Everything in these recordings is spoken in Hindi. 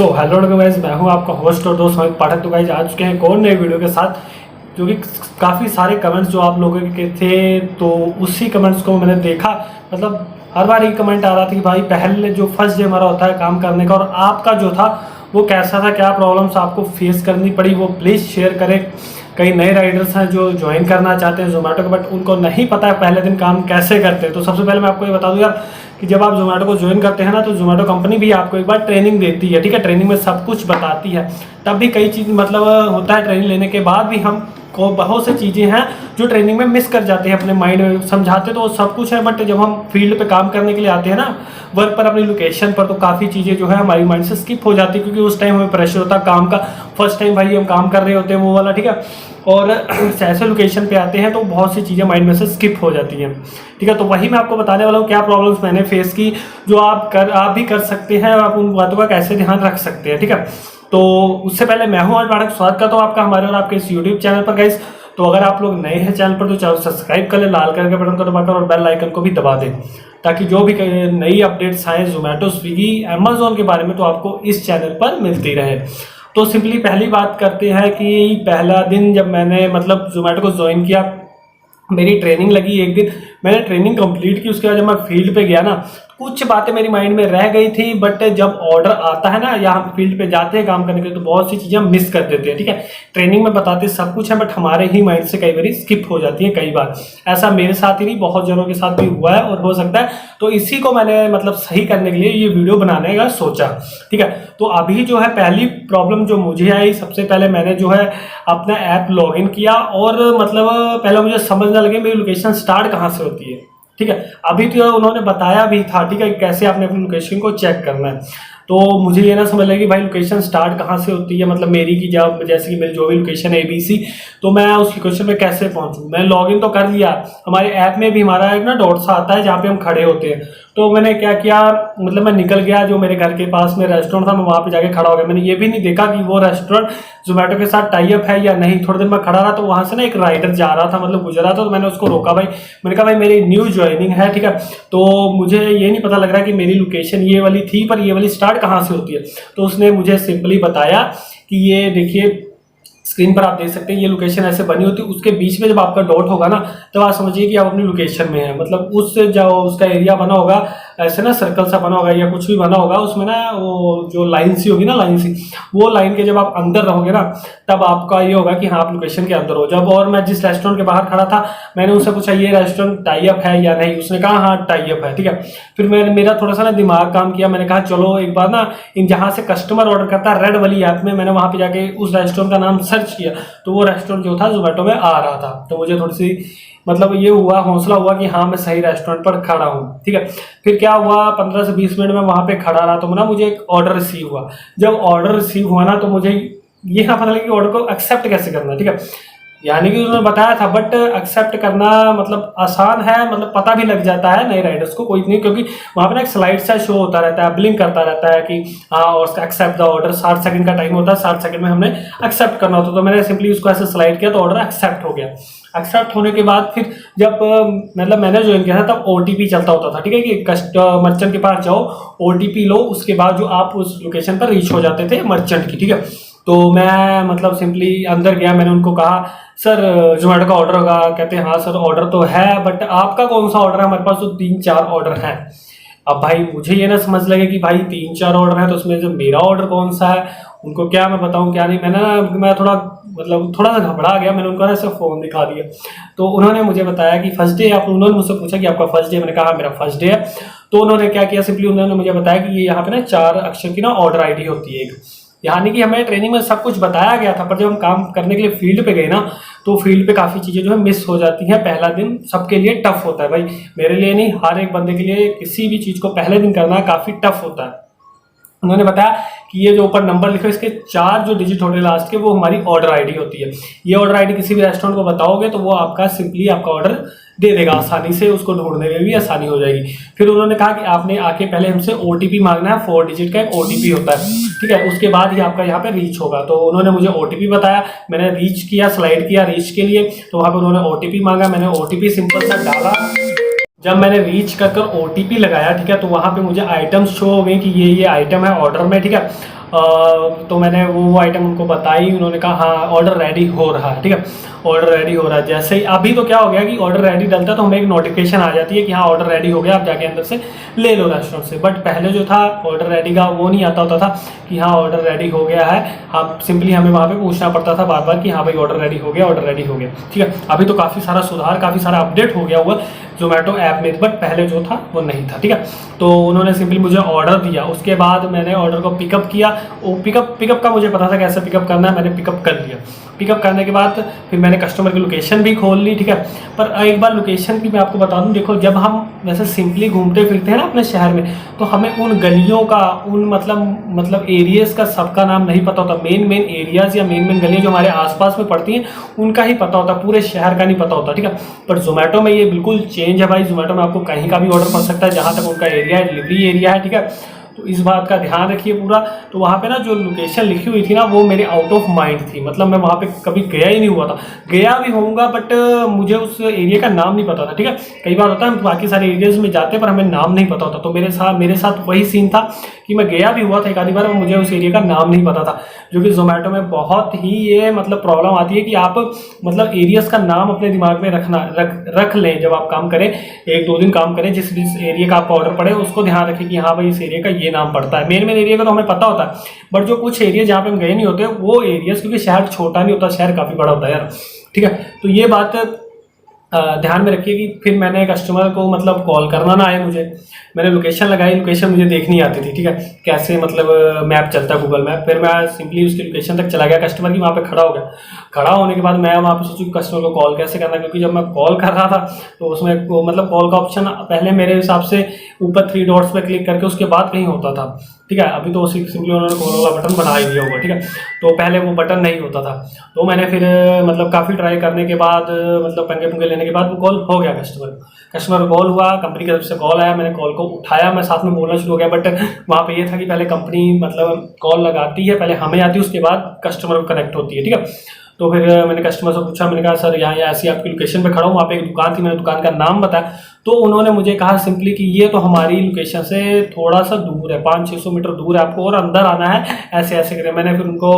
हेलो गाइस, मैं हूं आपका होस्ट और दोस्त अमित पाठक। तो गाइस आ चुके हैं एक और नए वीडियो के साथ, जो कि काफ़ी सारे कमेंट्स जो आप लोगों के थे, तो उसी कमेंट्स को मैंने देखा। मतलब हर बार एक कमेंट आ रहा था कि भाई पहले जो फर्स्ट डे हमारा होता है काम करने का, और आपका जो था वो कैसा था, क्या प्रॉब्लम्स आपको फेस करनी पड़ी, वो प्लीज़ शेयर करें। कई नए राइडर्स हैं जो ज्वाइन करना चाहते हैं जोमेटो को, बट उनको नहीं पता है पहले दिन काम कैसे करते हैं। तो सबसे पहले मैं आपको ये बता दूं यार कि जब आप जोमेटो को ज्वाइन करते हैं ना, तो जोमेटो कंपनी भी आपको एक बार ट्रेनिंग देती है, ठीक है। ट्रेनिंग में सब कुछ बताती है। तब भी कई चीज़ मतलब होता है, ट्रेनिंग लेने के बाद भी हम को बहुत सी चीज़ें हैं जो ट्रेनिंग में मिस कर जाते हैं। अपने माइंड में समझाते तो सब कुछ है, बट जब हम फील्ड पे काम करने के लिए आते हैं ना, वर्क पर, अपनी लोकेशन पर, तो काफ़ी चीज़ें जो है हमारी माइंड से स्किप हो जाती है, क्योंकि उस टाइम हमें प्रेशर होता है काम का। फर्स्ट टाइम भाई हम काम कर रहे होते हैं वो वाला, ठीक है। और ऐसे लोकेशन पे आते हैं तो बहुत सी चीज़ें माइंड में से स्किप हो जाती हैं, ठीक है। तो वही मैं आपको बताने वाला हूँ क्या प्रॉब्लम्स मैंने फेस की, जो आप भी कर सकते हैं, आप उन बातों का कैसे ध्यान रख सकते हैं, ठीक है। तो उससे पहले मैं हूँ अमित पाठक, स्वागत करता हूँ आपका हमारे और आपके इस यूट्यूब चैनल पर गाइस। तो अगर आप लोग नए हैं चैनल पर तो चैनल सब्सक्राइब कर ले, लाल कलर के बटन को दबाकर, और बेल आइकन को भी दबा दें, ताकि जो भी नई अपडेट्स आए जोमेटो, स्विगी, अमेजोन के बारे में, तो आपको इस चैनल पर मिलती रहे। तो सिंपली पहली बात करते हैं कि पहला दिन जब मैंने मतलब जोमेटो को ज्वाइन किया, मेरी ट्रेनिंग लगी एक दिन, मैंने ट्रेनिंग कंप्लीट की। उसके बाद जब मैं फील्ड पे गया ना, कुछ बातें मेरी माइंड में रह गई थी, बट जब ऑर्डर आता है ना, यहाँ फील्ड पे जाते हैं काम करने के लिए, तो बहुत सी चीज़ें हम मिस कर देते हैं, ठीक है। ट्रेनिंग में बताते सब कुछ है, बट हमारे ही माइंड से कई बार स्किप हो जाती है। कई बार ऐसा मेरे साथ ही नहीं, बहुत जनों के साथ भी हुआ है और हो सकता है। तो इसी को मैंने मतलब सही करने के लिए ये वीडियो बनाने का सोचा, ठीक है। तो अभी जो है पहली प्रॉब्लम जो मुझे आई, सबसे पहले मैंने जो है अपना ऐप लॉगिन किया, और मतलब पहले मुझे समझ ना लगे मेरी लोकेशन स्टार्ट कहाँ से होती है, ठीक है। अभी तो उन्होंने बताया भी था, ठीक है, कैसे आपने अपनी लोकेशन को चेक करना है। तो मुझे ये ना समझ लगे कि भाई लोकेशन स्टार्ट कहाँ से होती है, मतलब मेरी की जब जैसे कि मेरी जो भी लोकेशन है ABC, तो मैं उस लोकेशन पे कैसे पहुंचूं। मैं लॉगिन तो कर लिया, हमारे ऐप में भी हमारा एक ना डॉट सा आता है जहाँ पे हम खड़े होते हैं। तो मैंने क्या किया, मतलब मैं निकल गया, जो मेरे घर के पास में रेस्टोरेंट था, मैं वहाँ पे जाके खड़ा हो गया। मैंने ये भी नहीं देखा कि वो रेस्टोरेंट जोमेटो के साथ टाई अप है या नहीं। थोड़ी देर मैं खड़ा रहा, तो वहाँ से ना एक राइडर जा रहा था, मतलब गुजरा था, तो मैंने उसको रोका। भाई मैंने कहा भाई मेरी न्यू ज्वाइनिंग है, ठीक है, तो मुझे ये नहीं पता लग रहा कि मेरी लोकेशन ये वाली थी, पर ये वाली स्टार्ट कहाँ से होती है। तो उसने मुझे सिंपली बताया कि ये देखिए स्क्रीन पर आप देख सकते हैं, ये लोकेशन ऐसे बनी होती है, उसके बीच में जब आपका डॉट होगा ना, तब आप समझिए कि आप अपनी लोकेशन में है। मतलब उससे जो उसका एरिया बना होगा, ऐसे ना सर्कल सा बना होगा या कुछ भी बना होगा, उसमें ना वो जो लाइन सी होगी ना, लाइन सी, वो लाइन के जब आप अंदर रहोगे ना, तब आपका ये होगा कि हाँ आप लोकेशन के अंदर हो। जब और मैं जिस रेस्टोरेंट के बाहर खड़ा था, मैंने उससे पूछा ये रेस्टोरेंट टाई अप है या नहीं, उसने कहा हाँ टाई अप है, ठीक है। फिर मेरा थोड़ा सा ना दिमाग काम किया, मैंने कहा चलो एक बार ना इन जहाँ से कस्टमर ऑर्डर करता है रेड वाली ऐप में, मैंने वहाँ पे जाके उस रेस्टोरेंट का नाम सर्च किया, तो वो रेस्टोरेंट जो था जोमेटो में आ रहा था। तो मुझे थोड़ी सी मतलब ये हुआ, हौसला हुआ कि हाँ मैं सही रेस्टोरेंट पर खड़ा हूँ, ठीक है। फिर क्या हुआ, 15 से 20 मिनट में वहाँ पे खड़ा रहा, तो ना मुझे एक ऑर्डर रिसीव हुआ। जब ऑर्डर रिसीव हुआ ना, तो मुझे ये ना पता लगा कि ऑर्डर को एक्सेप्ट कैसे करना है, ठीक है। यानी कि उन्होंने बताया था, बट एक्सेप्ट करना मतलब आसान है, मतलब पता भी लग जाता है नए राइडर्स को, कोई नहीं, क्योंकि वहाँ पे ना एक स्लाइड सा शो होता रहता है, ब्लिंक करता रहता है कि हाँ और एक्सेप्ट द ऑर्डर। 60 सेकंड का टाइम होता है, 60 सेकंड में हमने एक्सेप्ट करना होता है। तो मैंने सिंपली उसको ऐसे स्लाइड किया, तो ऑर्डर एक्सेप्ट हो गया। एक्सेप्ट होने के बाद फिर जब मतलब मैंने ज्वाइन किया था, तब OTP चलता होता था, ठीक है, कि मर्चेंट के पास जाओ, OTP लो, उसके बाद जो आप उस लोकेशन पर रीच हो जाते थे मर्चेंट की, ठीक है। तो मैं मतलब सिंपली अंदर गया, मैंने उनको कहा सर जोमेटो का ऑर्डर होगा। कहते हैं हाँ सर ऑर्डर तो है, बट आपका कौन सा ऑर्डर है, हमारे पास तो 3-4 ऑर्डर हैं। अब भाई मुझे ये ना समझ लगे कि भाई 3-4 ऑर्डर है, तो उसमें जो मेरा ऑर्डर कौन सा है, उनको क्या मैं बताऊं क्या नहीं। मैं थोड़ा मतलब थोड़ा सा घबरा गया, मैंने उनको ना ऐसे फ़ोन दिखा दिया। तो उन्होंने मुझे बताया कि फर्स्ट डे उन्होंने मुझसे पूछा कि आपका फर्स्ट डे, मैंने कहा मेरा फर्स्ट डे है। तो उन्होंने क्या किया, सिंपली उन्होंने मुझे बताया कि ये यहाँ पे ना 4 अक्षर की ना ऑर्डर ID होती है एक। यानी कि हमें ट्रेनिंग में सब कुछ बताया गया था, पर जब हम काम करने के लिए फील्ड पे गए ना, तो फील्ड पे काफ़ी चीज़ें जो है मिस हो जाती हैं। पहला दिन सबके लिए टफ होता है भाई, मेरे लिए नहीं, हर एक बंदे के लिए किसी भी चीज़ को पहले दिन करना काफ़ी टफ होता है। उन्होंने बताया कि ये जो ऊपर नंबर लिखो, इसके 4 जो डिजिट होते हैं लास्ट के, वो हमारी ऑर्डर ID होती है। ये ऑर्डर ID किसी भी रेस्टोरेंट को बताओगे तो वो आपका सिंपली आपका ऑर्डर दे देगा आसानी से, उसको ढूंढने में भी आसानी हो जाएगी। फिर उन्होंने कहा कि आपने आके पहले हमसे OTP मांगना है, 4 डिजिट का एक OTP होता है, ठीक है, उसके बाद ही आपका यहाँ पे रीच होगा। तो उन्होंने मुझे OTP बताया, मैंने रीच किया, स्लाइड किया रीच के लिए, तो वहाँ पे उन्होंने OTP मांगा, मैंने OTP सिंपल सा डाला। जब मैंने रीच कर OTP लगाया, ठीक है, तो वहाँ पे मुझे आइटम्स शो हो गई कि ये आइटम है ऑर्डर में, ठीक है। तो मैंने वो आइटम उनको बताई, उन्होंने कहा हाँ ऑर्डर रेडी हो रहा है, ठीक है, ऑर्डर रेडी हो रहा है। जैसे ही अभी तो क्या हो गया कि ऑर्डर रेडी डलता है तो हमें एक नोटिफिकेशन आ जाती है कि हाँ ऑर्डर रेडी हो गया, आप जाके अंदर से ले लो रेस्टोरेंट से। बट पहले जो था ऑर्डर रेडी का वो नहीं आता होता था कि हाँ ऑर्डर रेडी हो गया है, आप सिंपली हमें वहाँ पे पूछना पड़ता था बार बार कि हाँ भाई ऑर्डर रेडी हो गया, ऑर्डर रेडी हो गया, ठीक है। अभी तो काफ़ी सारा सुधार, काफ़ी सारा अपडेट हो गया हुआ जोमेटो ऐप में, बट पहले जो था वो नहीं था, ठीक है। तो उन्होंने सिंपली मुझे ऑर्डर दिया, उसके बाद मैंने ऑर्डर को पिकअप किया। वो पिकअप का मुझे पता था कैसे पिकअप करना है, मैंने पिकअप कर लिया। पिकअप करने के बाद फिर मैंने कस्टमर की लोकेशन भी खोल ली, ठीक है। पर एक बार लोकेशन की मैं आपको बता दूं, देखो जब हम वैसे सिंपली घूमते फिरते हैं ना अपने शहर में, तो हमें उन गलियों का, उन मतलब एरियाज़ का सबका नाम नहीं पता होता। मेन एरियाज़ या मेन गलियाँ जो हमारे आसपास में पड़ती हैं उनका ही पता होता, पूरे शहर का नहीं पता होता, ठीक है। पर जोमेटो में ये बिल्कुल चेंज है भाई। जोमेटो में आपको कहीं का भी ऑर्डर पड़ सकता है जहाँ तक उनका एरिया है, डिलीवरी एरिया है, ठीक है। तो इस बात का ध्यान रखिए पूरा। तो वहाँ पे ना जो लोकेशन लिखी हुई थी ना वो मेरे आउट ऑफ माइंड थी, मतलब मैं वहाँ पे कभी गया ही नहीं हुआ था। गया भी होऊंगा बट मुझे उस एरिया का नाम नहीं पता था, ठीक है। कई बार होता है हम बाकी सारे एरियाज में जाते हैं पर हमें नाम नहीं पता होता। तो मेरे साथ वही सीन था कि मैं गया भी हुआ था एक आधी बार, मुझे उस एरिया का नाम नहीं पता था। जो कि जोमेटो में बहुत ही ये मतलब प्रॉब्लम आती है कि आप मतलब एरियाज का नाम अपने दिमाग में रख लें जब आप काम करें, 1-2 दिन काम करें, जिस एरिया का आपका ऑर्डर पड़े उसको ध्यान रखें कि हाँ भाई इस एरिया का ये नाम पड़ता है। मेन एरिया का तो हमें पता होता है, बट जो कुछ एरिया जहाँ पे हम गए नहीं होते वो एरियाज, क्योंकि शहर छोटा नहीं होता, शहर काफ़ी बड़ा होता है यार, ठीक है। तो ये बात ध्यान में रखिए कि फिर मैंने कस्टमर को मतलब कॉल करना ना आए मुझे, मैंने लोकेशन लगाई, लोकेशन मुझे देखनी आती थी, ठीक है, कैसे मतलब मैप चलता है गूगल मैप। फिर मैं सिंपली उसकी लोकेशन तक चला गया कस्टमर की, वहाँ पे खड़ा हो गया। खड़ा होने के बाद मैं वहाँ पे सोचूँ कस्टमर को कॉल कैसे करना, क्योंकि जब मैं कॉल कर रहा था तो उसमें मतलब कॉल का ऑप्शन पहले मेरे हिसाब से ऊपर 3 डॉट्स पे क्लिक करके उसके बाद कहीं होता था, ठीक है। अभी तो सिंपली उन्होंने कॉल वाला बटन बना ही दिया होगा, ठीक है। तो पहले वो बटन नहीं होता था। तो मैंने फिर मतलब काफ़ी ट्राई करने के बाद मतलब पंगे पुंगे लेने के बाद वो कॉल हो गया कस्टमर कॉल हुआ, कंपनी की तरफ से कॉल आया, मैंने कॉल को उठाया, मैं साथ में बोलना शुरू हो गया। बट वहाँ पे ये था कि पहले कंपनी मतलब कॉल लगाती है, पहले हमें आती है, उसके बाद कस्टमर को कनेक्ट होती है, ठीक है। तो फिर मैंने कस्टमर से पूछा, मैंने कहा सर यहाँ ऐसी आपकी लोकेशन पे खड़ा हूँ, वहाँ पे एक दुकान थी, मैंने दुकान का नाम बताया। तो उन्होंने मुझे कहा सिंपली कि ये तो हमारी लोकेशन से थोड़ा सा दूर है, 500-600 मीटर दूर है, आपको और अंदर आना है, ऐसे ऐसे करें। मैंने फिर उनको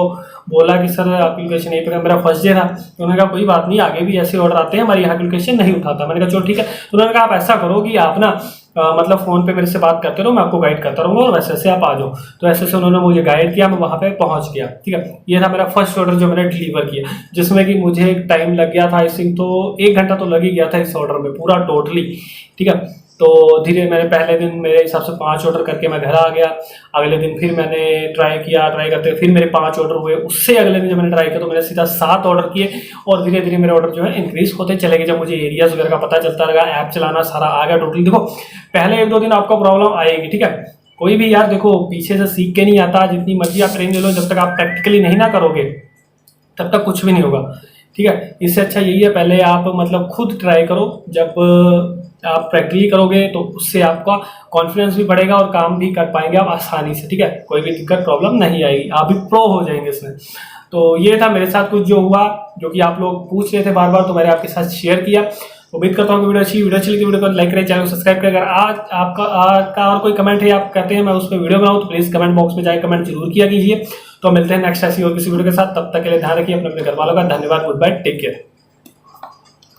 बोला कि सर आपकी लोकेशन यहीं पर, मेरा फर्स्ट डे था। तो उन्होंने कहा कोई बात नहीं, आगे भी ऐसे ऑर्डर आते हैं, हमारी यहाँ की लोकेशन नहीं उठाता। मैंने कहा चलो ठीक है। तो उन्होंने कहा आप ऐसा करो कि आप ना मतलब फ़ोन पे मेरे से बात करते रहो, मैं आपको गाइड करता रहूँगा और वैसे आप आ जाओ। तो ऐसे से उन्होंने मुझे गाइड किया, मैं वहाँ पे पहुँच गया, ठीक है। ये था मेरा फर्स्ट ऑर्डर जो मैंने डिलीवर किया, जिसमें कि मुझे टाइम लग गया था, आई थिंक तो 1 घंटा तो लग ही गया था इस ऑर्डर में पूरा टोटली, ठीक है। तो धीरे मैंने पहले दिन मेरे हिसाब से 5 ऑर्डर करके मैं घर आ गया। अगले दिन फिर मैंने ट्राई करते फिर मेरे 5 ऑर्डर हुए। उससे अगले दिन जब मैंने ट्राई किया तो मैंने सीधा 7 ऑर्डर किए और धीरे धीरे मेरे ऑर्डर जो है इंक्रीज होते चले गए। जब मुझे एरियाज वगैरह का पता चलता लगा, ऐप चलाना सारा आ गया टोटली। देखो पहले 1-2 दिन आपको प्रॉब्लम आएगी, ठीक है। कोई भी यार देखो पीछे से सीख के नहीं आता, जितनी मर्जी आप ट्रेनिंग ले लो, जब तक आप प्रैक्टिकली नहीं ना करोगे तब तक कुछ भी नहीं होगा, ठीक है। इससे अच्छा यही है पहले आप मतलब खुद ट्राई करो, जब आप प्रैक्टिकली करोगे तो उससे आपका कॉन्फिडेंस भी बढ़ेगा और काम भी कर पाएंगे आप आसानी से, ठीक है। कोई भी दिक्कत प्रॉब्लम नहीं आएगी, आप भी प्रो हो जाएंगे इसमें। तो ये था मेरे साथ कुछ जो हुआ, जो कि आप लोग पूछ रहे थे बार बार, तो मैंने आपके साथ शेयर किया। उम्मीद करता हूँ वीडियो अच्छी वीडियो को लाइक करें, चैनल को सब्सक्राइब करें। अगर आज आपका और कोई कमेंट है, आप कहते हैं मैं उस पर वीडियो बनाऊँ, तो प्लीज़ कमेंट बॉक्स में जाकर कमेंट जरूर किया कीजिए। तो मिलते हैं नेक्स्ट ऐसी और किसी वीडियो के साथ, तब तक के लिए ध्यान रखिए अपने घर वालों का। धन्यवाद, गुड बाय, टेक केयर।